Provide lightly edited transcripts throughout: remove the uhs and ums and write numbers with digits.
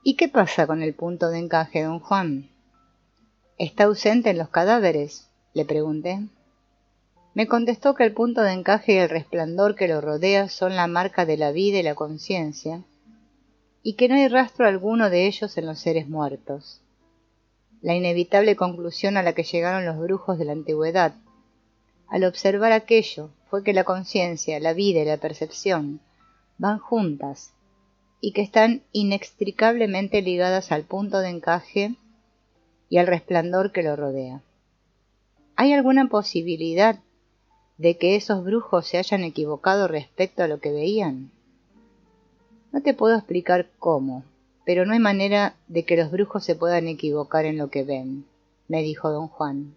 ¿Y qué pasa con el punto de encaje, don Juan? ¿Está ausente en los cadáveres?, le pregunté. Me contestó que el punto de encaje y el resplandor que lo rodea son la marca de la vida y la conciencia, y que no hay rastro alguno de ellos en los seres muertos. La inevitable conclusión a la que llegaron los brujos de la antigüedad, al observar aquello, fue que la conciencia, la vida y la percepción van juntas, y que están inextricablemente ligadas al punto de encaje y al resplandor que lo rodea. ¿Hay alguna posibilidad de que esos brujos se hayan equivocado respecto a lo que veían? No te puedo explicar cómo, pero no hay manera de que los brujos se puedan equivocar en lo que ven, me dijo don Juan.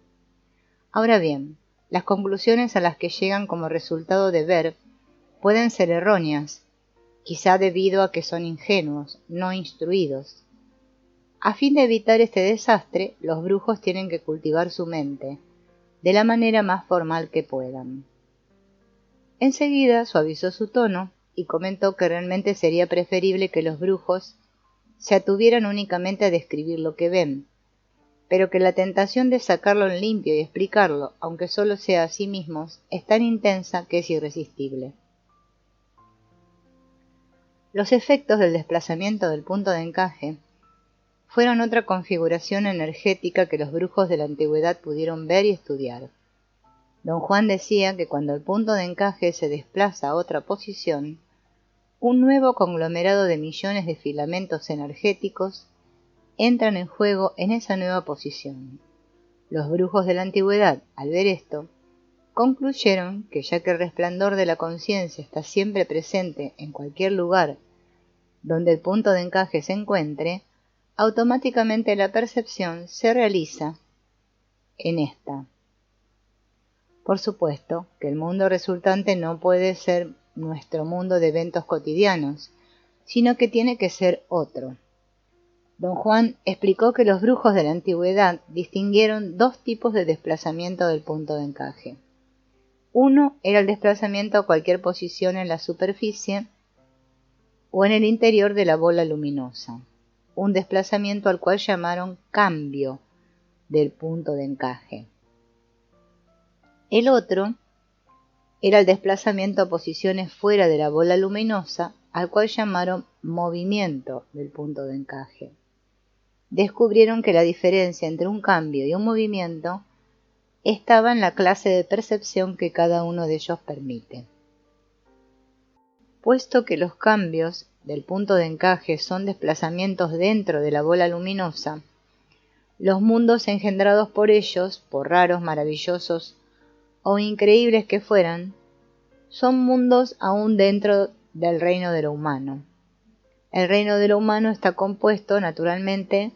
Ahora bien, las conclusiones a las que llegan como resultado de ver pueden ser erróneas, quizá debido a que son ingenuos, no instruidos. A fin de evitar este desastre, los brujos tienen que cultivar su mente, de la manera más formal que puedan. Enseguida suavizó su tono y comentó que realmente sería preferible que los brujos se atuvieran únicamente a describir lo que ven, pero que la tentación de sacarlo en limpio y explicarlo, aunque solo sea a sí mismos, es tan intensa que es irresistible. Los efectos del desplazamiento del punto de encaje fueron otra configuración energética que los brujos de la antigüedad pudieron ver y estudiar. Don Juan decía que cuando el punto de encaje se desplaza a otra posición, un nuevo conglomerado de millones de filamentos energéticos entran en juego en esa nueva posición. Los brujos de la antigüedad, al ver esto, concluyeron que ya que el resplandor de la conciencia está siempre presente en cualquier lugar donde el punto de encaje se encuentre, automáticamente la percepción se realiza en esta. Por supuesto que el mundo resultante no puede ser nuestro mundo de eventos cotidianos, sino que tiene que ser otro. Don Juan explicó que los brujos de la antigüedad distinguieron dos tipos de desplazamiento del punto de encaje. Uno era el desplazamiento a cualquier posición en la superficie o en el interior de la bola luminosa, un desplazamiento al cual llamaron cambio del punto de encaje. El otro era el desplazamiento a posiciones fuera de la bola luminosa, al cual llamaron movimiento del punto de encaje. Descubrieron que la diferencia entre un cambio y un movimiento estaba en la clase de percepción que cada uno de ellos permite. Puesto que los cambios del punto de encaje son desplazamientos dentro de la bola luminosa, los mundos engendrados por ellos, por raros, maravillosos o increíbles que fueran, son mundos aún dentro del reino de lo humano. El reino de lo humano está compuesto, naturalmente,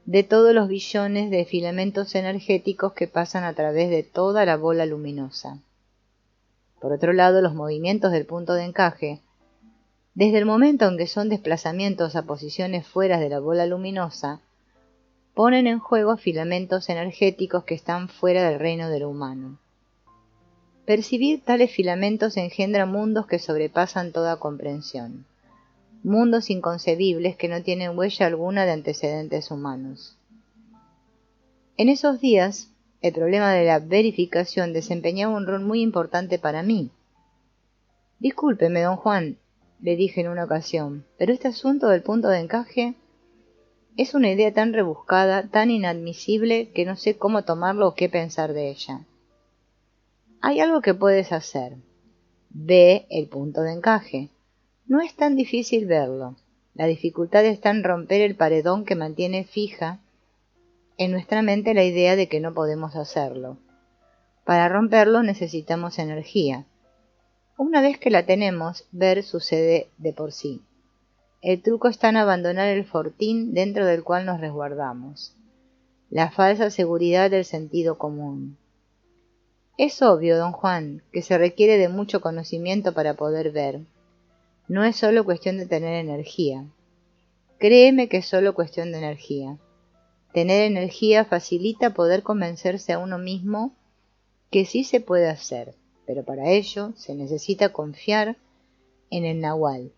de todos los billones de filamentos energéticos que pasan a través de toda la bola luminosa. Por otro lado, los movimientos del punto de encaje, desde el momento en que son desplazamientos a posiciones fuera de la bola luminosa, ponen en juego filamentos energéticos que están fuera del reino de lo humano. Percibir tales filamentos engendra mundos que sobrepasan toda comprensión, mundos inconcebibles que no tienen huella alguna de antecedentes humanos. En esos días, el problema de la verificación desempeñaba un rol muy importante para mí. Discúlpeme, don Juan, le dije en una ocasión, pero este asunto del punto de encaje es una idea tan rebuscada, tan inadmisible, que no sé cómo tomarlo o qué pensar de ella. Hay algo que puedes hacer. Ve el punto de encaje. No es tan difícil verlo. La dificultad está en romper el paredón que mantiene fija en nuestra mente la idea de que no podemos hacerlo. Para romperlo necesitamos energía. Una vez que la tenemos, ver sucede de por sí. El truco está en abandonar el fortín dentro del cual nos resguardamos, la falsa seguridad del sentido común. Es obvio, don Juan, que se requiere de mucho conocimiento para poder ver. No es solo cuestión de tener energía. Créeme que es solo cuestión de energía. Tener energía facilita poder convencerse a uno mismo que sí se puede hacer, pero para ello se necesita confiar en el Nahual.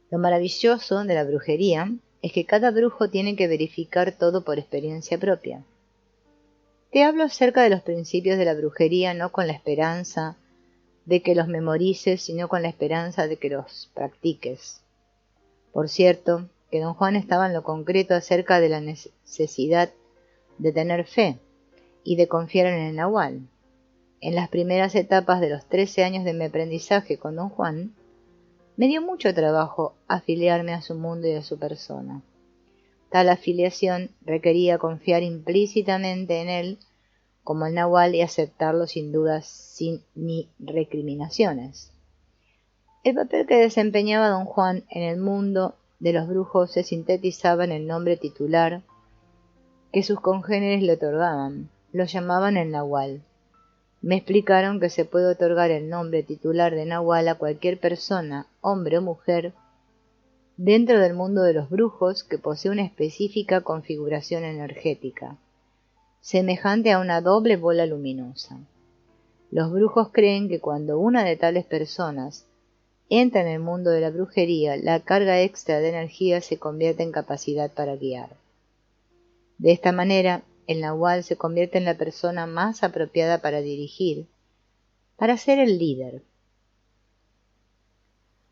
Lo maravilloso de la brujería es que cada brujo tiene que verificar todo por experiencia propia. Te hablo acerca de los principios de la brujería no con la esperanza de que los memorices, sino con la esperanza de que los practiques. Por cierto, que don Juan estaba en lo concreto acerca de la necesidad de tener fe y de confiar en el Nahual. En las primeras etapas de los 13 años de mi aprendizaje con don Juan, me dio mucho trabajo afiliarme a su mundo y a su persona. Tal afiliación requería confiar implícitamente en él como el Nahual y aceptarlo sin dudas, sin ni recriminaciones. El papel que desempeñaba don Juan en el mundo de los brujos se sintetizaba en el nombre titular que sus congéneres le otorgaban. Lo llamaban el Nahual. Me explicaron que se puede otorgar el nombre titular de Nahual a cualquier persona, hombre o mujer, dentro del mundo de los brujos que posee una específica configuración energética, semejante a una doble bola luminosa. Los brujos creen que cuando una de tales personas entra en el mundo de la brujería, la carga extra de energía se convierte en capacidad para guiar. De esta manera, el Nahual se convierte en la persona más apropiada para dirigir, para ser el líder.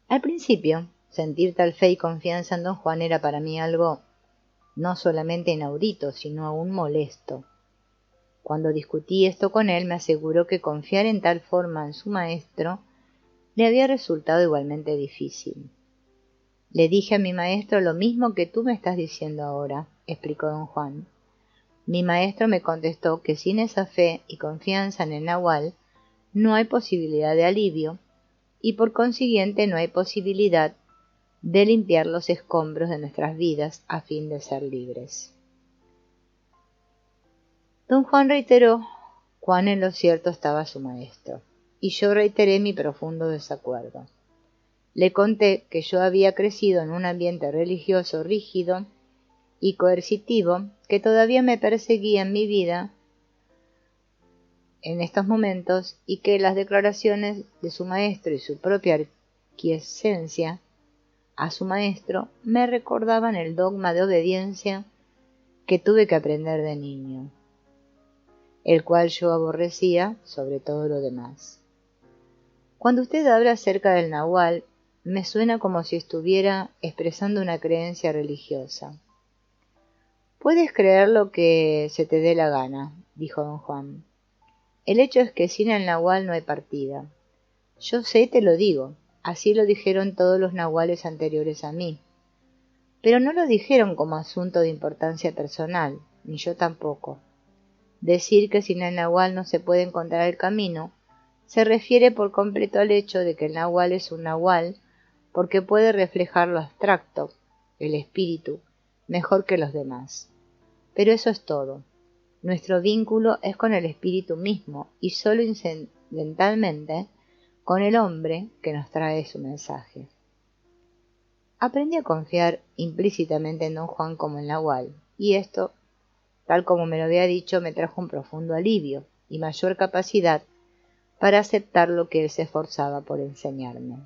Al principio, sentir tal fe y confianza en don Juan era para mí algo no solamente inaudito, sino aún molesto. Cuando discutí esto con él, me aseguró que confiar en tal forma en su maestro le había resultado igualmente difícil. Le dije a mi maestro lo mismo que tú me estás diciendo ahora, explicó don Juan. Mi maestro me contestó que sin esa fe y confianza en el Nahual no hay posibilidad de alivio y por consiguiente no hay posibilidad de limpiar los escombros de nuestras vidas a fin de ser libres. Don Juan reiteró cuán en lo cierto estaba su maestro, y yo reiteré mi profundo desacuerdo. Le conté que yo había crecido en un ambiente religioso rígido y coercitivo que todavía me perseguía en mi vida en estos momentos y que las declaraciones de su maestro y su propia aquiescencia a su maestro me recordaban el dogma de obediencia que tuve que aprender de niño, el cual yo aborrecía sobre todo lo demás. Cuando usted habla acerca del Nahual, me suena como si estuviera expresando una creencia religiosa. Puedes creer lo que se te dé la gana, dijo don Juan. El hecho es que sin el Nahual no hay partida. Yo sé, te lo digo, así lo dijeron todos los Nahuales anteriores a mí. Pero no lo dijeron como asunto de importancia personal, ni yo tampoco. Decir que sin el Nahual no se puede encontrar el camino se refiere por completo al hecho de que el Nahual es un Nahual porque puede reflejar lo abstracto, el espíritu, mejor que los demás. Pero eso es todo. Nuestro vínculo es con el espíritu mismo y solo incidentalmente con el hombre que nos trae su mensaje. Aprendí a confiar implícitamente en don Juan como en Nahual, y esto, tal como me lo había dicho, me trajo un profundo alivio y mayor capacidad para aceptar lo que él se esforzaba por enseñarme.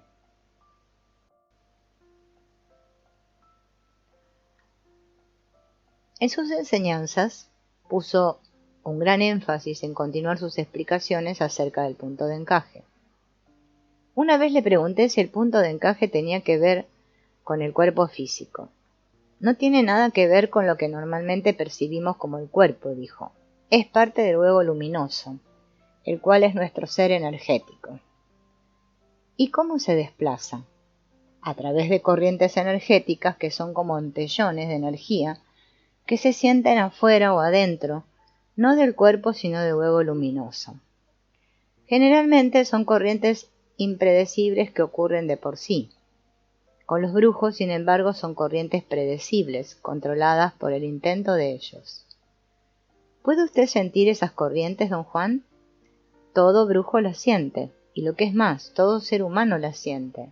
En sus enseñanzas puso un gran énfasis en continuar sus explicaciones acerca del punto de encaje. Una vez le pregunté si el punto de encaje tenía que ver con el cuerpo físico. No tiene nada que ver con lo que normalmente percibimos como el cuerpo, dijo. Es parte del huevo luminoso, el cual es nuestro ser energético. ¿Y cómo se desplaza? A través de corrientes energéticas que son como entellones de energía que se sienten afuera o adentro, no del cuerpo sino del huevo luminoso. Generalmente son corrientes impredecibles que ocurren de por sí. Con los brujos, sin embargo, son corrientes predecibles, controladas por el intento de ellos. ¿Puede usted sentir esas corrientes, don Juan? Todo brujo las siente, y lo que es más, todo ser humano las siente.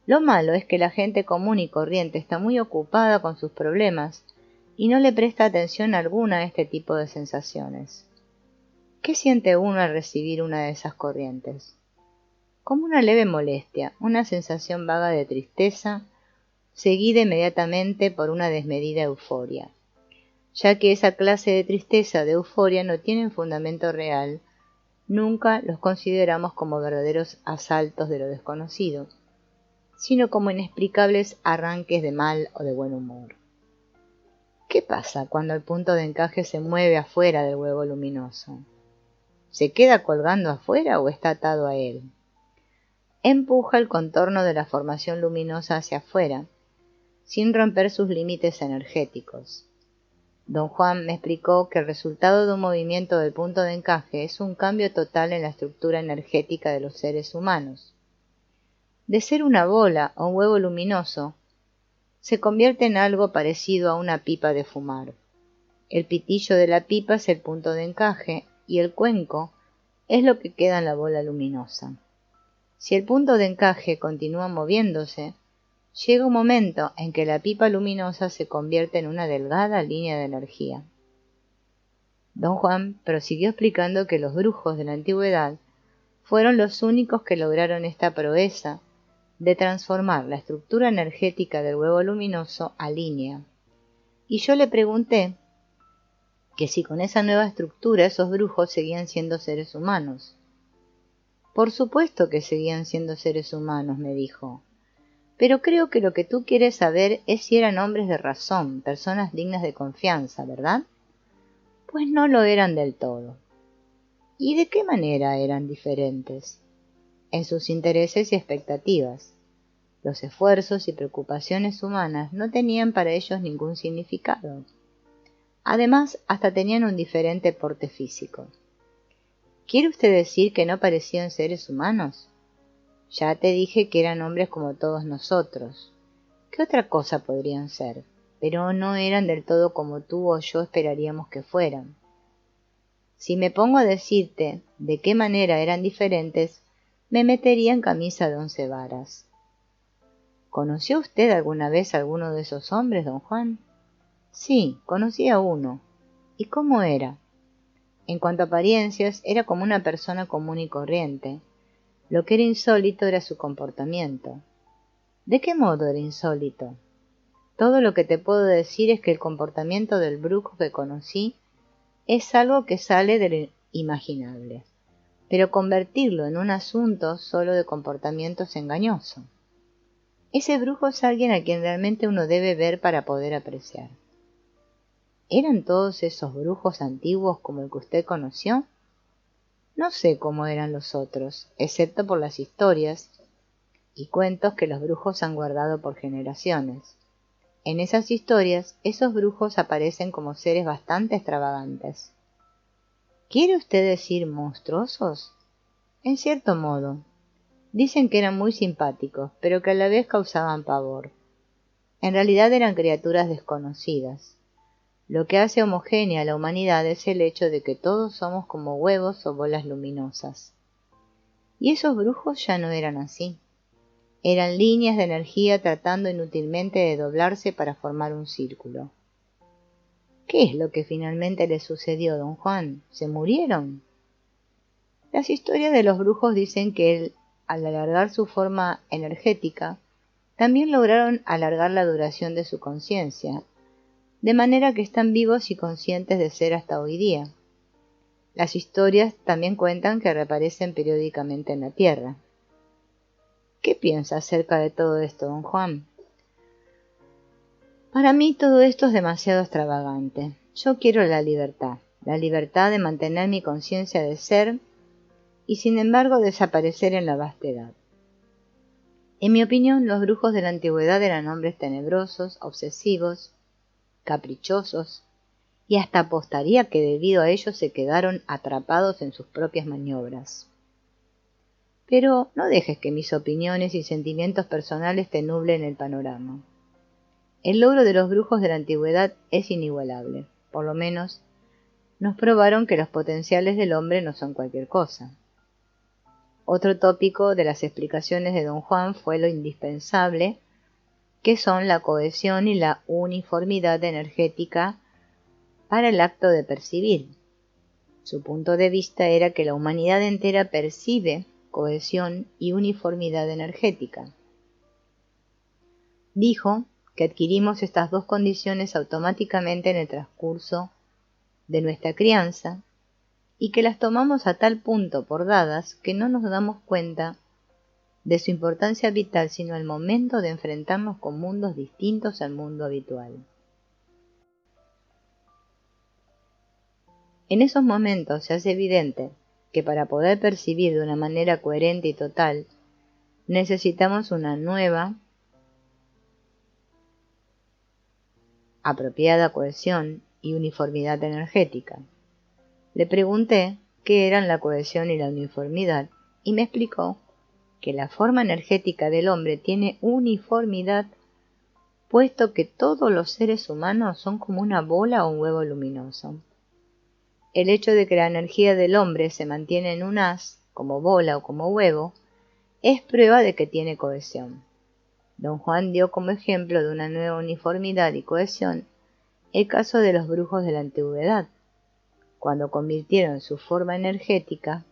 Lo malo es que la gente común y corriente está muy ocupada con sus problemas y no le presta atención alguna a este tipo de sensaciones. ¿Qué siente uno al recibir una de esas corrientes? Como una leve molestia, una sensación vaga de tristeza seguida inmediatamente por una desmedida euforia, ya que esa clase de tristeza, de euforia, no tienen fundamento real. Nunca los consideramos como verdaderos asaltos de lo desconocido, sino como inexplicables arranques de mal o de buen humor. ¿Qué pasa cuando el punto de encaje se mueve afuera del huevo luminoso? ¿Se queda colgando afuera o está atado a él? Empuja el contorno de la formación luminosa hacia afuera, sin romper sus límites energéticos. Don Juan me explicó que el resultado de un movimiento del punto de encaje es un cambio total en la estructura energética de los seres humanos. De ser una bola o un huevo luminoso, se convierte en algo parecido a una pipa de fumar. El pitillo de la pipa es el punto de encaje y el cuenco es lo que queda en la bola luminosa. Si el punto de encaje continúa moviéndose, llega un momento en que la pipa luminosa se convierte en una delgada línea de energía. Don Juan prosiguió explicando que los brujos de la antigüedad fueron los únicos que lograron esta proeza de transformar la estructura energética del huevo luminoso a línea. Y yo le pregunté que si con esa nueva estructura esos brujos seguían siendo seres humanos. Por supuesto que seguían siendo seres humanos, me dijo. Pero creo que lo que tú quieres saber es si eran hombres de razón, personas dignas de confianza, ¿verdad? Pues no lo eran del todo. ¿Y de qué manera eran diferentes? En sus intereses y expectativas. Los esfuerzos y preocupaciones humanas no tenían para ellos ningún significado. Además, hasta tenían un diferente porte físico. ¿Quiere usted decir que no parecían seres humanos? Ya te dije que eran hombres como todos nosotros. ¿Qué otra cosa podrían ser? Pero no eran del todo como tú o yo esperaríamos que fueran. Si me pongo a decirte de qué manera eran diferentes, me metería en camisa de 11 varas. ¿Conoció usted alguna vez a alguno de esos hombres, don Juan? Sí, conocí a uno. ¿Y cómo era? En cuanto a apariencias, era como una persona común y corriente. Lo que era insólito era su comportamiento. ¿De qué modo era insólito? Todo lo que te puedo decir es que el comportamiento del brujo que conocí es algo que sale de lo imaginable, pero convertirlo en un asunto solo de comportamiento es engañoso. Ese brujo es alguien a quien realmente uno debe ver para poder apreciar. ¿Eran todos esos brujos antiguos como el que usted conoció? No sé cómo eran los otros, excepto por las historias y cuentos que los brujos han guardado por generaciones. En esas historias, esos brujos aparecen como seres bastante extravagantes. ¿Quiere usted decir monstruosos? En cierto modo. Dicen que eran muy simpáticos, pero que a la vez causaban pavor. En realidad eran criaturas desconocidas. Lo que hace homogénea a la humanidad es el hecho de que todos somos como huevos o bolas luminosas. Y esos brujos ya no eran así. Eran líneas de energía tratando inútilmente de doblarse para formar un círculo. ¿Qué es lo que finalmente les sucedió, don Juan? ¿Se murieron? Las historias de los brujos dicen que al alargar su forma energética, también lograron alargar la duración de su conciencia, de manera que están vivos y conscientes de ser hasta hoy día. Las historias también cuentan que reaparecen periódicamente en la Tierra. ¿Qué piensa acerca de todo esto, don Juan? Para mí todo esto es demasiado extravagante. Yo quiero la libertad de mantener mi conciencia de ser y sin embargo desaparecer en la vastedad. En mi opinión, los brujos de la antigüedad eran hombres tenebrosos, obsesivos, caprichosos, y hasta apostaría que debido a ello se quedaron atrapados en sus propias maniobras. Pero no dejes que mis opiniones y sentimientos personales te nublen el panorama. El logro de los brujos de la antigüedad es inigualable, por lo menos nos probaron que los potenciales del hombre no son cualquier cosa. Otro tópico de las explicaciones de don Juan fue lo indispensable que son la cohesión y la uniformidad energética para el acto de percibir. Su punto de vista era que la humanidad entera percibe cohesión y uniformidad energética. Dijo que adquirimos estas dos condiciones automáticamente en el transcurso de nuestra crianza y que las tomamos a tal punto por dadas que no nos damos cuenta de su importancia vital sino al momento de enfrentarnos con mundos distintos al mundo habitual. En esos momentos se hace evidente que para poder percibir de una manera coherente y total, necesitamos una nueva, apropiada cohesión y uniformidad energética. Le pregunté qué eran la cohesión y la uniformidad y me explicó que la forma energética del hombre tiene uniformidad puesto que todos los seres humanos son como una bola o un huevo luminoso. El hecho de que la energía del hombre se mantiene en un haz, como bola o como huevo, es prueba de que tiene cohesión. Don Juan dio como ejemplo de una nueva uniformidad y cohesión el caso de los brujos de la antigüedad, cuando convirtieron su forma energética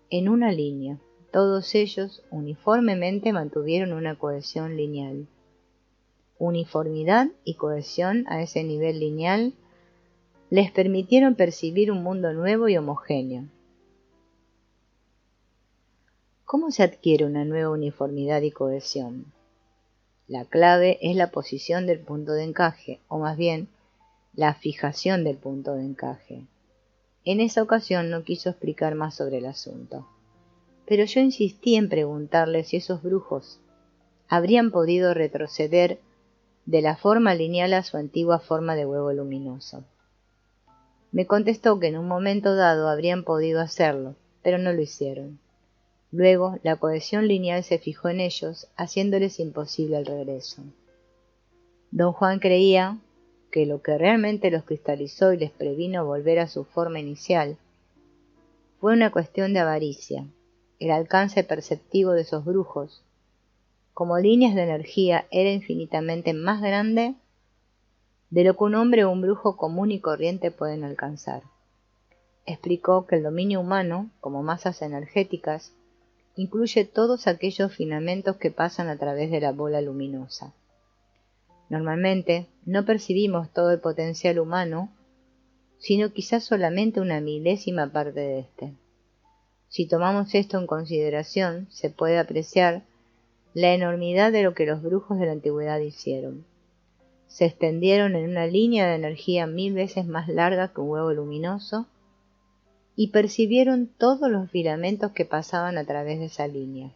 en una línea. Todos ellos uniformemente mantuvieron una cohesión lineal. Uniformidad y cohesión a ese nivel lineal les permitieron percibir un mundo nuevo y homogéneo. ¿Cómo se adquiere una nueva uniformidad y cohesión? La clave es la posición del punto de encaje, o más bien, la fijación del punto de encaje. En esa ocasión no quiso explicar más sobre el asunto, pero yo insistí en preguntarle si esos brujos habrían podido retroceder de la forma lineal a su antigua forma de huevo luminoso. Me contestó que en un momento dado habrían podido hacerlo, pero no lo hicieron. Luego, la cohesión lineal se fijó en ellos, haciéndoles imposible el regreso. Don Juan creía que lo que realmente los cristalizó y les previno volver a su forma inicial fue una cuestión de avaricia. El alcance perceptivo de esos brujos, como líneas de energía, era infinitamente más grande de lo que un hombre o un brujo común y corriente pueden alcanzar. Explicó que el dominio humano, como masas energéticas, incluye todos aquellos filamentos que pasan a través de la bola luminosa. Normalmente no percibimos todo el potencial humano, sino quizás solamente una milésima parte de este. Si tomamos esto en consideración, se puede apreciar la enormidad de lo que los brujos de la antigüedad hicieron. Se extendieron en una línea de energía 1000 veces más larga que un huevo luminoso y percibieron todos los filamentos que pasaban a través de esa línea.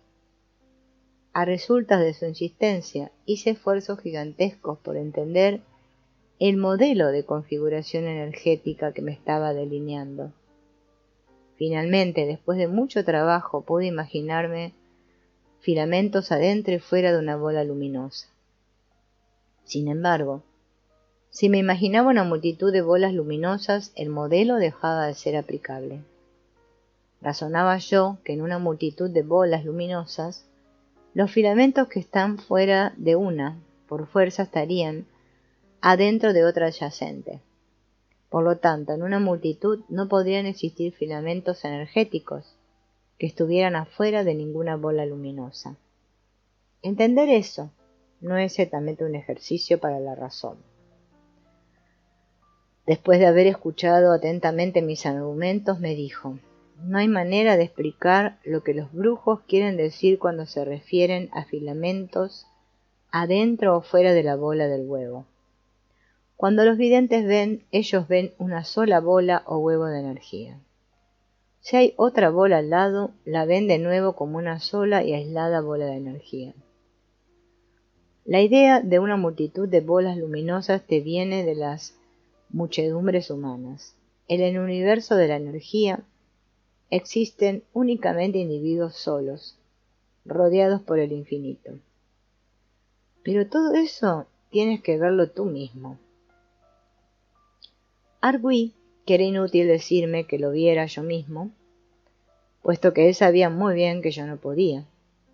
A resultas de su insistencia, hice esfuerzos gigantescos por entender el modelo de configuración energética que me estaba delineando. Finalmente, después de mucho trabajo, pude imaginarme filamentos adentro y fuera de una bola luminosa. Sin embargo, si me imaginaba una multitud de bolas luminosas, el modelo dejaba de ser aplicable. Razonaba yo que en una multitud de bolas luminosas, los filamentos que están fuera de una, por fuerza estarían adentro de otra adyacente. Por lo tanto, en una multitud no podrían existir filamentos energéticos que estuvieran afuera de ninguna bola luminosa. Entender eso no es ciertamente un ejercicio para la razón. Después de haber escuchado atentamente mis argumentos, me dijo: no hay manera de explicar lo que los brujos quieren decir cuando se refieren a filamentos adentro o fuera de la bola del huevo. Cuando los videntes ven, ellos ven una sola bola o huevo de energía. Si hay otra bola al lado, la ven de nuevo como una sola y aislada bola de energía. La idea de una multitud de bolas luminosas te viene de las muchedumbres humanas. En el universo de la energía existen únicamente individuos solos, rodeados por el infinito. Pero todo eso tienes que verlo tú mismo. Arguí que era inútil decirme que lo viera yo mismo, puesto que él sabía muy bien que yo no podía.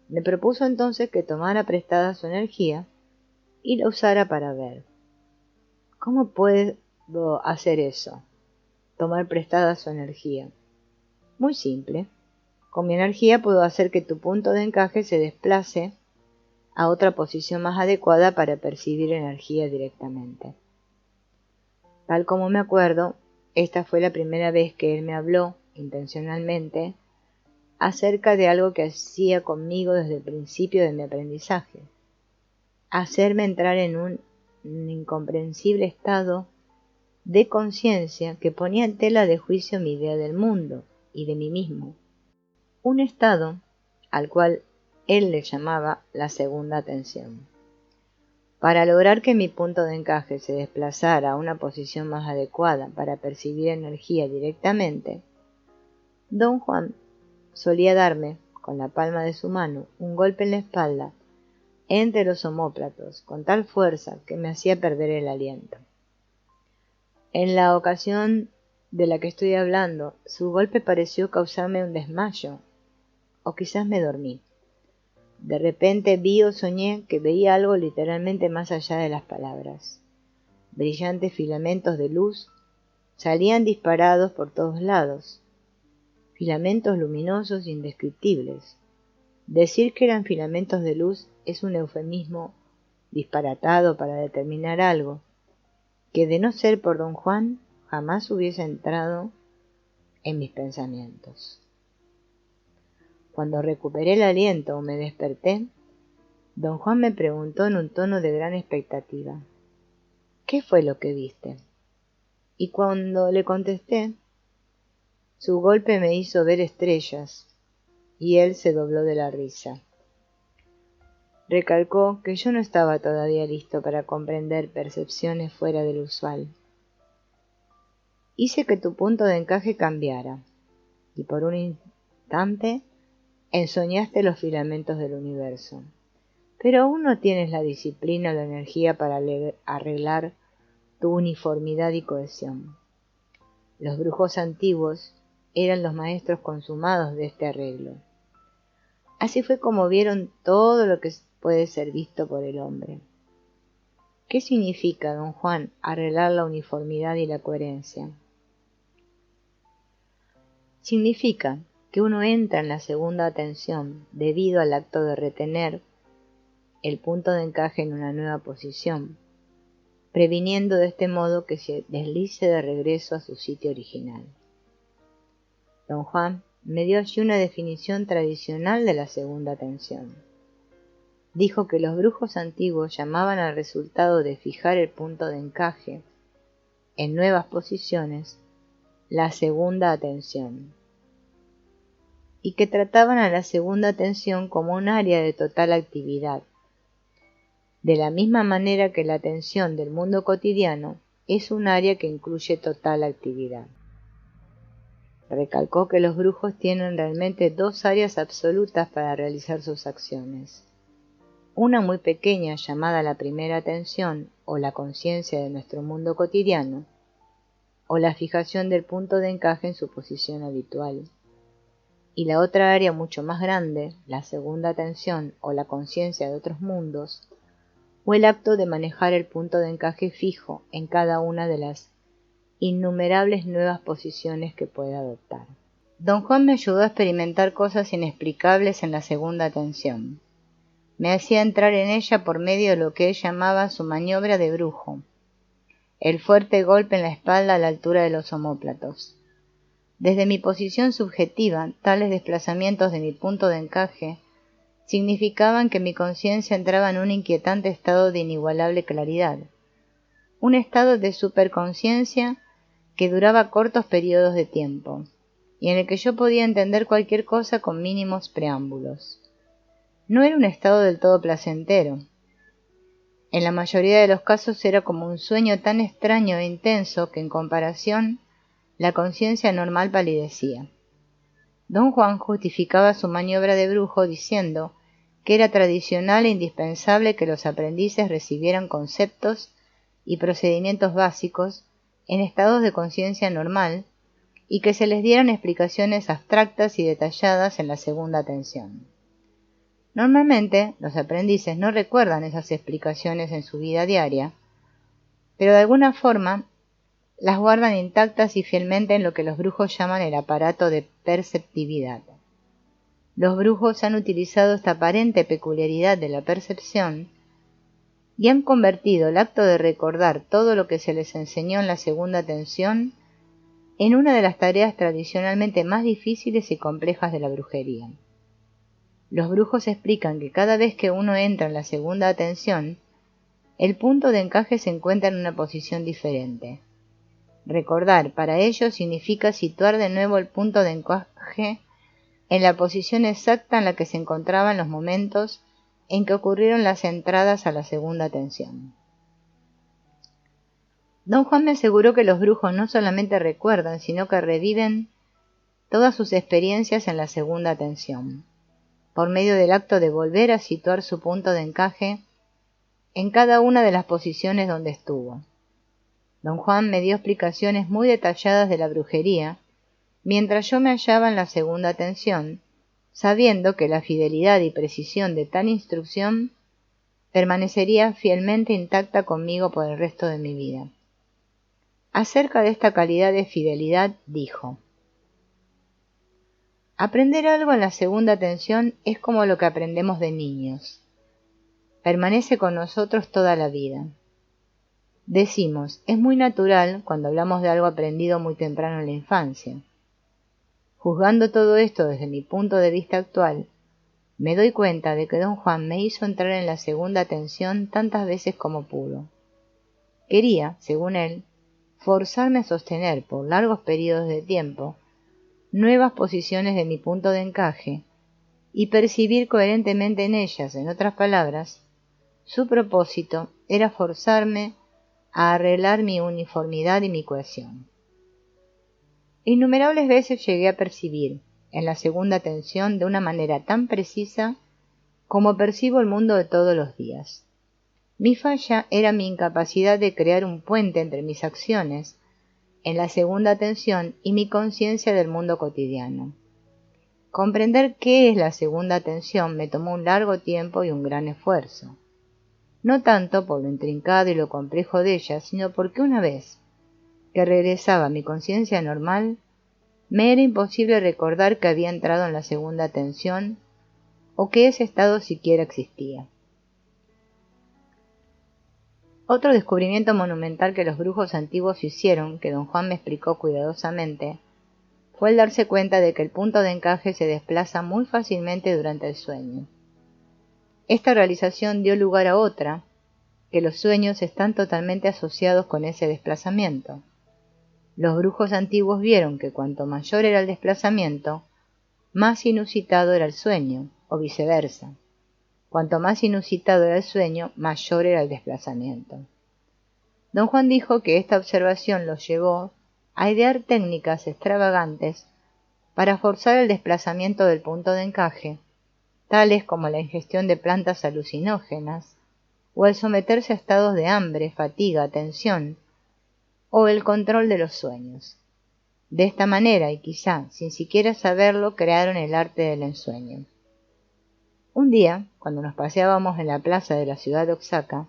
Me propuso entonces que tomara prestada su energía y la usara para ver. ¿Cómo puedo hacer eso? Tomar prestada su energía. Muy simple. Con mi energía puedo hacer que tu punto de encaje se desplace a otra posición más adecuada para percibir energía directamente. Tal como me acuerdo, esta fue la primera vez que él me habló, intencionalmente, acerca de algo que hacía conmigo desde el principio de mi aprendizaje: hacerme entrar en un incomprensible estado de conciencia que ponía en tela de juicio mi idea del mundo y de mí mismo. Un estado al cual él le llamaba la segunda atención. Para lograr que mi punto de encaje se desplazara a una posición más adecuada para percibir energía directamente, don Juan solía darme, con la palma de su mano, un golpe en la espalda entre los omóplatos con tal fuerza que me hacía perder el aliento. En la ocasión de la que estoy hablando, su golpe pareció causarme un desmayo, o quizás me dormí. De repente vi o soñé que veía algo literalmente más allá de las palabras. Brillantes filamentos de luz salían disparados por todos lados, filamentos luminosos e indescriptibles. Decir que eran filamentos de luz es un eufemismo disparatado para determinar algo que, de no ser por don Juan, jamás hubiese entrado en mis pensamientos. Cuando recuperé el aliento o me desperté, don Juan me preguntó en un tono de gran expectativa: ¿qué fue lo que viste? Y cuando le contesté, su golpe me hizo ver estrellas, y él se dobló de la risa. Recalcó que yo no estaba todavía listo para comprender percepciones fuera del usual. Hice que tu punto de encaje cambiara, y por un instante ensoñaste los filamentos del universo. Pero aún no tienes la disciplina o la energía para arreglar tu uniformidad y cohesión. Los brujos antiguos eran los maestros consumados de este arreglo. Así fue como vieron todo lo que puede ser visto por el hombre. ¿Qué significa, don Juan, arreglar la uniformidad y la coherencia? Significa que uno entra en la segunda atención debido al acto de retener el punto de encaje en una nueva posición, previniendo de este modo que se deslice de regreso a su sitio original. Don Juan me dio allí una definición tradicional de la segunda atención. Dijo que los brujos antiguos llamaban al resultado de fijar el punto de encaje en nuevas posiciones la segunda atención, y que trataban a la segunda atención como un área de total actividad, de la misma manera que la atención del mundo cotidiano es un área que incluye total actividad. Recalcó que los brujos tienen realmente dos áreas absolutas para realizar sus acciones: una muy pequeña llamada la primera atención o la conciencia de nuestro mundo cotidiano, o la fijación del punto de encaje en su posición habitual, y la otra área mucho más grande, la segunda atención o la conciencia de otros mundos, o el acto de manejar el punto de encaje fijo en cada una de las innumerables nuevas posiciones que puede adoptar. Don Juan me ayudó a experimentar cosas inexplicables en la segunda atención. Me hacía entrar en ella por medio de lo que él llamaba su maniobra de brujo, el fuerte golpe en la espalda a la altura de los omóplatos. Desde mi posición subjetiva, tales desplazamientos de mi punto de encaje significaban que mi conciencia entraba en un inquietante estado de inigualable claridad, un estado de superconciencia que duraba cortos periodos de tiempo, y en el que yo podía entender cualquier cosa con mínimos preámbulos. No era un estado del todo placentero. En la mayoría de los casos era como un sueño tan extraño e intenso que, en comparación, la conciencia normal palidecía. Don Juan justificaba su maniobra de brujo diciendo que era tradicional e indispensable que los aprendices recibieran conceptos y procedimientos básicos en estados de conciencia normal y que se les dieran explicaciones abstractas y detalladas en la segunda atención. Normalmente, los aprendices no recuerdan esas explicaciones en su vida diaria, pero de alguna forma las guardan intactas y fielmente en lo que los brujos llaman el aparato de perceptividad. los brujos han utilizado esta aparente peculiaridad de la percepción y han convertido el acto de recordar todo lo que se les enseñó en la segunda atención en una de las tareas tradicionalmente más difíciles y complejas de la brujería. Los brujos explican que cada vez que uno entra en la segunda atención, el punto de encaje se encuentra en una posición diferente. Recordar para ellos significa situar de nuevo el punto de encaje en la posición exacta en la que se encontraba en los momentos en que ocurrieron las entradas a la segunda atención. Don Juan me aseguró que los brujos no solamente recuerdan, sino que reviven todas sus experiencias en la segunda atención, por medio del acto de volver a situar su punto de encaje en cada una de las posiciones donde estuvo. Don Juan me dio explicaciones muy detalladas de la brujería, mientras yo me hallaba en la segunda atención, sabiendo que la fidelidad y precisión de tal instrucción permanecería fielmente intacta conmigo por el resto de mi vida. Acerca de esta calidad de fidelidad dijo: aprender algo en la segunda atención es como lo que aprendemos de niños. Permanece con nosotros toda la vida. Decimos, es muy natural cuando hablamos de algo aprendido muy temprano en la infancia. Juzgando todo esto desde mi punto de vista actual, me doy cuenta de que don Juan me hizo entrar en la segunda atención tantas veces como pudo. Quería, según él, forzarme a sostener por largos periodos de tiempo nuevas posiciones de mi punto de encaje y percibir coherentemente en ellas. En otras palabras, su propósito era forzarme a arreglar mi uniformidad y mi cohesión. Innumerables veces llegué a percibir en la segunda atención de una manera tan precisa como percibo el mundo de todos los días. Mi falla era mi incapacidad de crear un puente entre mis acciones en la segunda atención y mi conciencia del mundo cotidiano. Comprender qué es la segunda atención me tomó un largo tiempo y un gran esfuerzo. No tanto por lo intrincado y lo complejo de ella, sino porque una vez que regresaba a mi conciencia normal, me era imposible recordar que había entrado en la segunda atención o que ese estado siquiera existía. Otro descubrimiento monumental que los brujos antiguos hicieron, que don Juan me explicó cuidadosamente, fue el darse cuenta de que el punto de encaje se desplaza muy fácilmente durante el sueño. Esta realización dio lugar a otra, que los sueños están totalmente asociados con ese desplazamiento. Los brujos antiguos vieron que cuanto mayor era el desplazamiento, más inusitado era el sueño, o viceversa. Cuanto más inusitado era el sueño, mayor era el desplazamiento. Don Juan dijo que esta observación los llevó a idear técnicas extravagantes para forzar el desplazamiento del punto de encaje, tales como la ingestión de plantas alucinógenas, o el someterse a estados de hambre, fatiga, tensión, o el control de los sueños. De esta manera, y quizá sin siquiera saberlo, crearon el arte del ensueño. Un día, cuando nos paseábamos en la plaza de la ciudad de Oaxaca,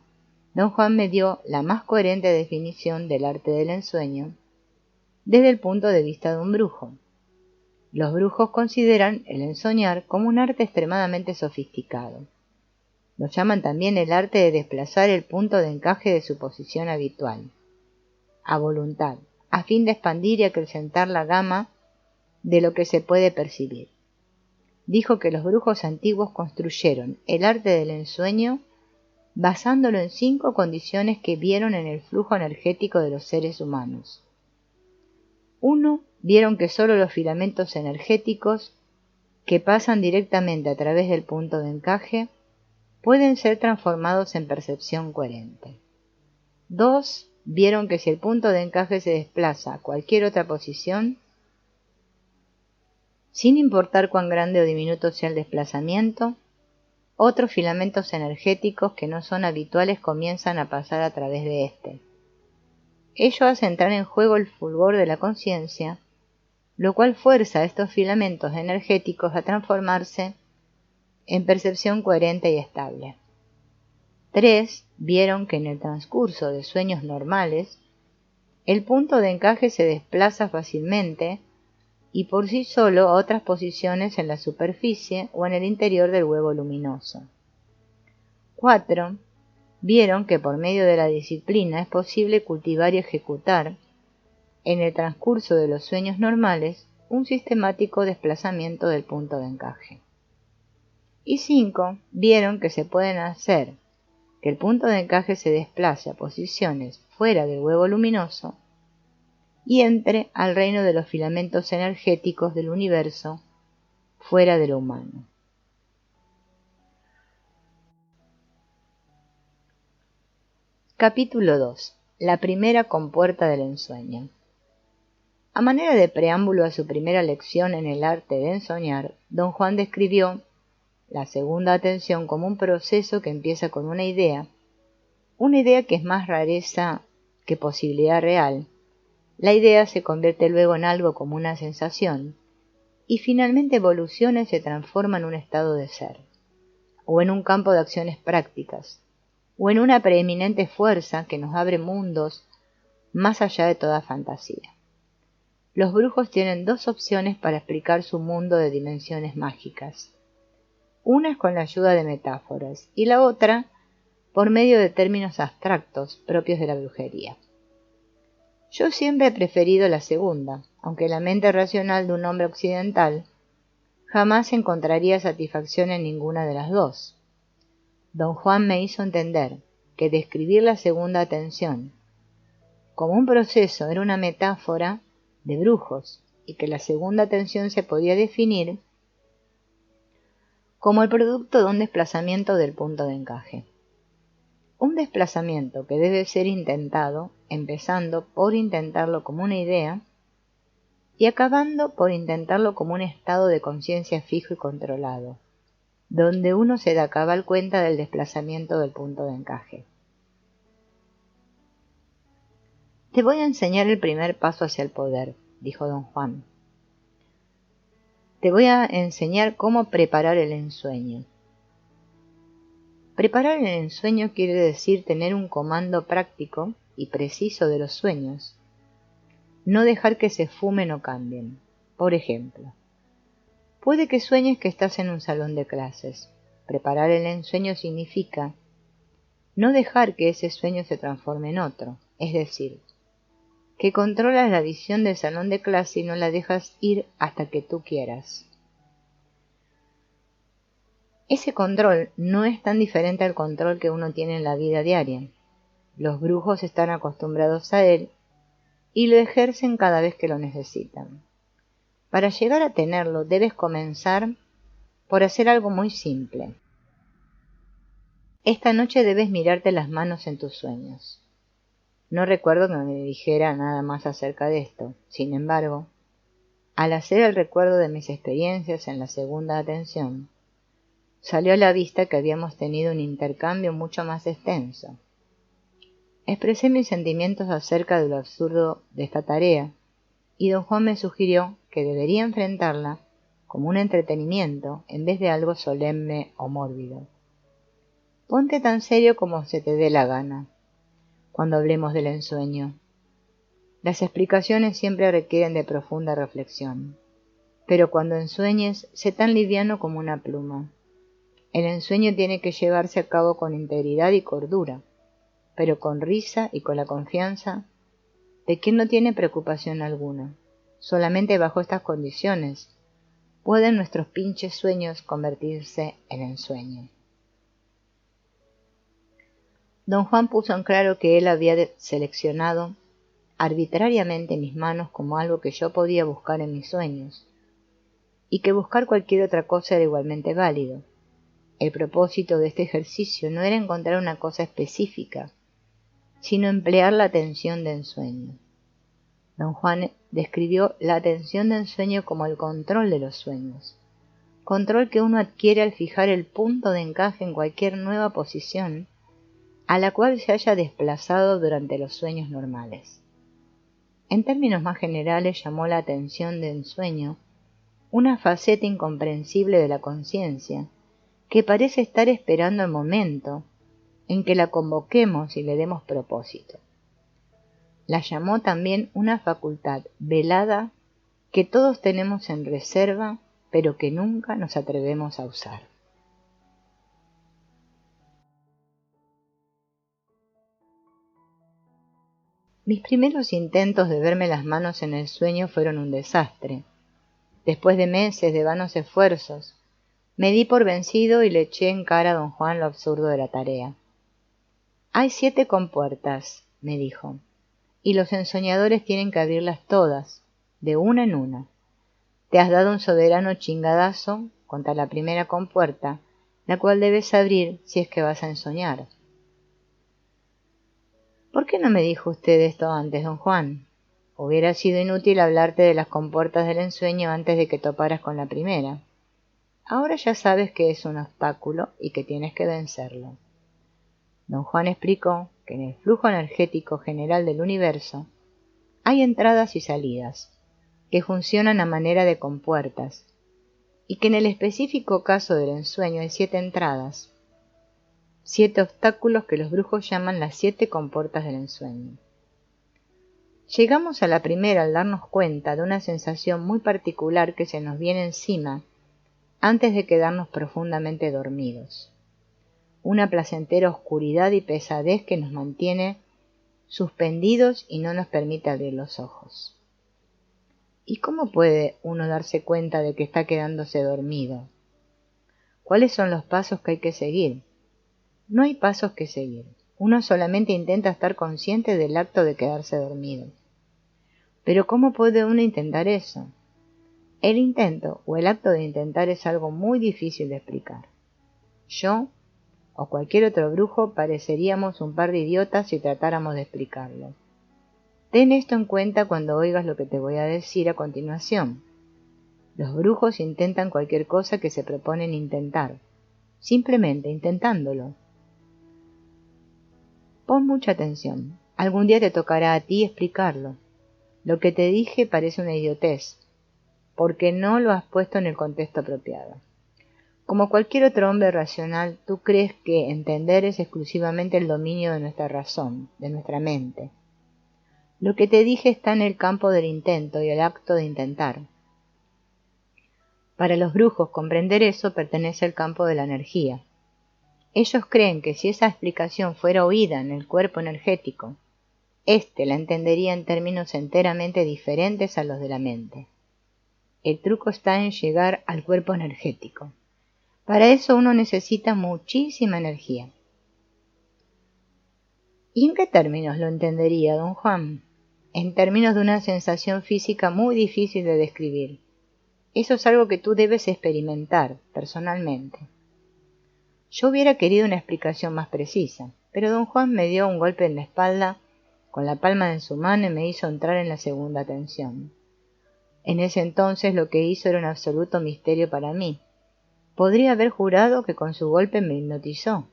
don Juan me dio la más coherente definición del arte del ensueño desde el punto de vista de un brujo. Los brujos consideran el ensoñar como un arte extremadamente sofisticado. Lo llaman también el arte de desplazar el punto de encaje de su posición habitual, a voluntad, a fin de expandir y acrecentar la gama de lo que se puede percibir. Dijo que los brujos antiguos construyeron el arte del ensueño basándolo en 5 condiciones que vieron en el flujo energético de los seres humanos. 1. Vieron que sólo los filamentos energéticos que pasan directamente a través del punto de encaje pueden ser transformados en percepción coherente. 2. Vieron que si el punto de encaje se desplaza a cualquier otra posición, sin importar cuán grande o diminuto sea el desplazamiento, otros filamentos energéticos que no son habituales comienzan a pasar a través de éste. Ello hace entrar en juego el fulgor de la conciencia, lo cual fuerza a estos filamentos energéticos a transformarse en percepción coherente y estable. 3. Vieron que en el transcurso de sueños normales, el punto de encaje se desplaza fácilmente y por sí solo a otras posiciones en la superficie o en el interior del huevo luminoso. 4. Vieron que por medio de la disciplina es posible cultivar y ejecutar, en el transcurso de los sueños normales, un sistemático desplazamiento del punto de encaje. Y 5. Vieron que se pueden hacer que el punto de encaje se desplace a posiciones fuera del huevo luminoso y entre al reino de los filamentos energéticos del universo fuera de lo humano. Capítulo 2. La primera compuerta del ensueño. A manera de preámbulo a su primera lección en el arte de ensoñar, don Juan describió la segunda atención como un proceso que empieza con una idea que es más rareza que posibilidad real. La idea se convierte luego en algo como una sensación, y finalmente evoluciona y se transforma en un estado de ser, o en un campo de acciones prácticas, o en una preeminente fuerza que nos abre mundos más allá de toda fantasía. Los brujos tienen dos opciones para explicar su mundo de dimensiones mágicas. Una es con la ayuda de metáforas, y la otra por medio de términos abstractos propios de la brujería. Yo siempre he preferido la segunda, aunque la mente racional de un hombre occidental jamás encontraría satisfacción en ninguna de las dos. Don Juan me hizo entender que describir la segunda atención como un proceso era una metáfora de brujos y que la segunda atención se podía definir como el producto de un desplazamiento del punto de encaje. Un desplazamiento que debe ser intentado, empezando por intentarlo como una idea y acabando por intentarlo como un estado de conciencia fijo y controlado, donde uno se da cabal cuenta del desplazamiento del punto de encaje. Te voy a enseñar el primer paso hacia el poder, dijo don Juan. Te voy a enseñar cómo preparar el ensueño. Preparar el ensueño quiere decir tener un comando práctico y preciso de los sueños. No dejar que se fumen o cambien. Por ejemplo, puede que sueñes que estás en un salón de clases. Preparar el ensueño significa no dejar que ese sueño se transforme en otro, es decir, que controlas la visión del salón de clase y no la dejas ir hasta que tú quieras. Ese control no es tan diferente al control que uno tiene en la vida diaria. Los brujos están acostumbrados a él y lo ejercen cada vez que lo necesitan. Para llegar a tenerlo debes comenzar por hacer algo muy simple. Esta noche debes mirarte las manos en tus sueños. No recuerdo que me dijera nada más acerca de esto. Sin embargo, al hacer el recuerdo de mis experiencias en la segunda atención, salió a la vista que habíamos tenido un intercambio mucho más extenso. Expresé mis sentimientos acerca de lo absurdo de esta tarea, y don Juan me sugirió que debería enfrentarla como un entretenimiento en vez de algo solemne o mórbido. Ponte tan serio como se te dé la gana cuando hablemos del ensueño. Las explicaciones siempre requieren de profunda reflexión, pero cuando ensueñes, sé tan liviano como una pluma. El ensueño tiene que llevarse a cabo con integridad y cordura, pero con risa y con la confianza de quien no tiene preocupación alguna. Solamente bajo estas condiciones pueden nuestros pinches sueños convertirse en ensueño. Don Juan puso en claro que él había seleccionado arbitrariamente mis manos como algo que yo podía buscar en mis sueños, y que buscar cualquier otra cosa era igualmente válido. El propósito de este ejercicio no era encontrar una cosa específica, sino emplear la atención de ensueño. Don Juan describió la atención de ensueño como el control de los sueños, control que uno adquiere al fijar el punto de encaje en cualquier nueva posición a la cual se haya desplazado durante los sueños normales. En términos más generales llamó la atención de ensueño una faceta incomprensible de la conciencia, que parece estar esperando el momento en que la convoquemos y le demos propósito. La llamó también una facultad velada que todos tenemos en reserva, pero que nunca nos atrevemos a usar. Mis primeros intentos de verme las manos en el sueño fueron un desastre. Después de meses de vanos esfuerzos, me di por vencido y le eché en cara a don Juan lo absurdo de la tarea. «Hay 7 compuertas», me dijo, «y los ensoñadores tienen que abrirlas todas, de una en una. Te has dado un soberano chingadazo contra la primera compuerta, la cual debes abrir si es que vas a ensoñar». «¿Por qué no me dijo usted esto antes, don Juan? Hubiera sido inútil hablarte de las compuertas del ensueño antes de que toparas con la primera. Ahora ya sabes que es un obstáculo y que tienes que vencerlo». Don Juan explicó que en el flujo energético general del universo hay entradas y salidas, que funcionan a manera de compuertas, y que en el específico caso del ensueño hay 7 entradas, 7 obstáculos que los brujos llaman las 7 compuertas del ensueño. Llegamos a la primera al darnos cuenta de una sensación muy particular que se nos viene encima antes de quedarnos profundamente dormidos. Una placentera oscuridad y pesadez que nos mantiene suspendidos y no nos permite abrir los ojos. ¿Y cómo puede uno darse cuenta de que está quedándose dormido? ¿Cuáles son los pasos que hay que seguir? No hay pasos que seguir. Uno solamente intenta estar consciente del acto de quedarse dormido. Pero ¿cómo puede uno intentar eso? El intento o el acto de intentar es algo muy difícil de explicar. Yo o cualquier otro brujo pareceríamos un par de idiotas si tratáramos de explicarlo. Ten esto en cuenta cuando oigas lo que te voy a decir a continuación. Los brujos intentan cualquier cosa que se proponen intentar, simplemente intentándolo. Pon mucha atención. Algún día te tocará a ti explicarlo. Lo que te dije parece una idiotez, porque no lo has puesto en el contexto apropiado. Como cualquier otro hombre racional, tú crees que entender es exclusivamente el dominio de nuestra razón, de nuestra mente. Lo que te dije está en el campo del intento y el acto de intentar. Para los brujos, comprender eso pertenece al campo de la energía. Ellos creen que si esa explicación fuera oída en el cuerpo energético, éste la entendería en términos enteramente diferentes a los de la mente. El truco está en llegar al cuerpo energético. Para eso uno necesita muchísima energía. ¿Y en qué términos lo entendería, don Juan? En términos de una sensación física muy difícil de describir. Eso es algo que tú debes experimentar personalmente. Yo hubiera querido una explicación más precisa, pero don Juan me dio un golpe en la espalda con la palma de su mano y me hizo entrar en la segunda tensión. En ese entonces lo que hizo era un absoluto misterio para mí. Podría haber jurado que con su golpe me hipnotizó.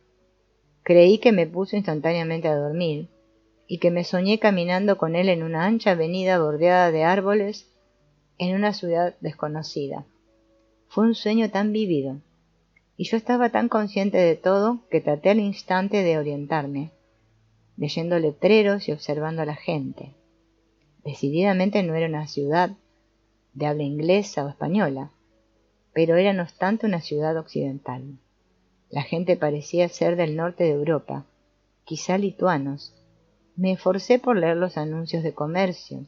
Creí que me puso instantáneamente a dormir y que me soñé caminando con él en una ancha avenida bordeada de árboles en una ciudad desconocida. Fue un sueño tan vívido, y yo estaba tan consciente de todo que traté al instante de orientarme, leyendo letreros y observando a la gente. Decididamente no era una ciudad de habla inglesa o española, pero era no obstante una ciudad occidental. La gente parecía ser del norte de Europa, quizá lituanos. Me esforcé por leer los anuncios de comercio.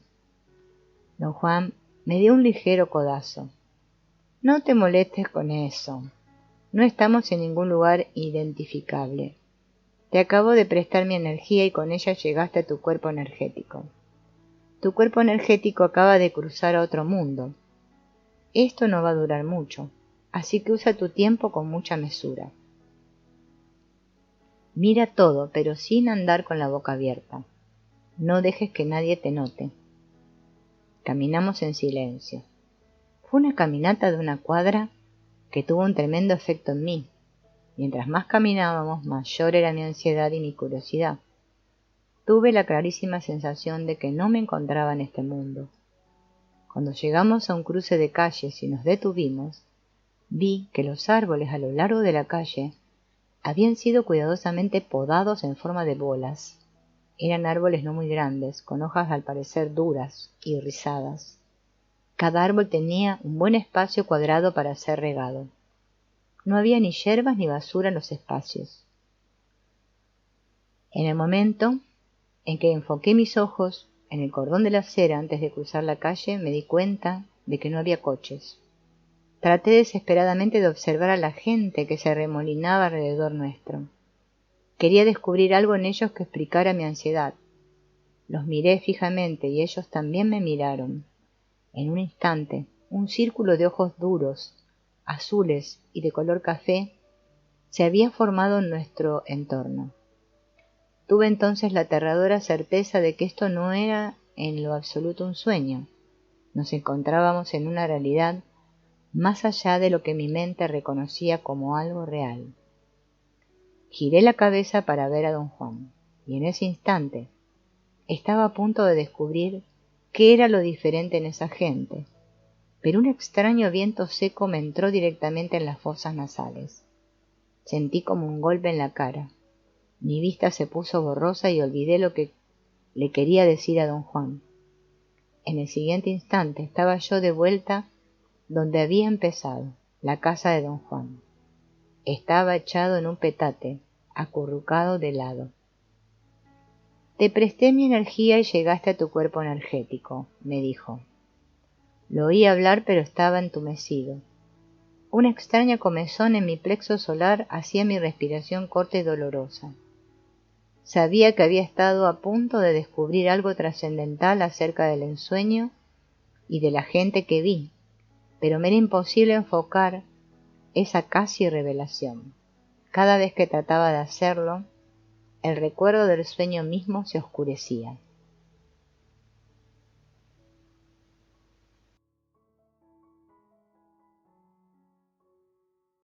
Don Juan me dio un ligero codazo. No te molestes con eso. No estamos en ningún lugar identificable. Te acabo de prestar mi energía y con ella llegaste a tu cuerpo energético. Tu cuerpo energético acaba de cruzar a otro mundo. Esto no va a durar mucho, así que usa tu tiempo con mucha mesura. Mira todo, pero sin andar con la boca abierta. No dejes que nadie te note. Caminamos en silencio. Fue una caminata de una cuadra que tuvo un tremendo efecto en mí. Mientras más caminábamos, mayor era mi ansiedad y mi curiosidad. Tuve la clarísima sensación de que no me encontraba en este mundo. Cuando llegamos a un cruce de calles y nos detuvimos, vi que los árboles a lo largo de la calle habían sido cuidadosamente podados en forma de bolas. Eran árboles no muy grandes, con hojas al parecer duras y rizadas. Cada árbol tenía un buen espacio cuadrado para ser regado. No había ni hierbas ni basura en los espacios. En el momento en que enfoqué mis ojos en el cordón de la acera antes de cruzar la calle, me di cuenta de que no había coches. Traté desesperadamente de observar a la gente que se arremolinaba alrededor nuestro. Quería descubrir algo en ellos que explicara mi ansiedad. Los miré fijamente y ellos también me miraron. En un instante, un círculo de ojos duros, azules y de color café se había formado en nuestro entorno. Tuve entonces la aterradora certeza de que esto no era en lo absoluto un sueño. Nos encontrábamos en una realidad más allá de lo que mi mente reconocía como algo real. Giré la cabeza para ver a don Juan, y en ese instante estaba a punto de descubrir qué era lo diferente en esa gente, pero un extraño viento seco me entró directamente en las fosas nasales. Sentí como un golpe en la cara. Mi vista se puso borrosa y olvidé lo que le quería decir a don Juan. En el siguiente instante estaba yo de vuelta donde había empezado, la casa de don Juan. Estaba echado en un petate, acurrucado de lado. Te presté mi energía y llegaste a tu cuerpo energético, me dijo. Lo oí hablar, pero estaba entumecido. Una extraña comezón en mi plexo solar hacía mi respiración corta y dolorosa. Sabía que había estado a punto de descubrir algo trascendental acerca del ensueño y de la gente que vi, pero me era imposible enfocar esa casi revelación. Cada vez que trataba de hacerlo, el recuerdo del sueño mismo se oscurecía.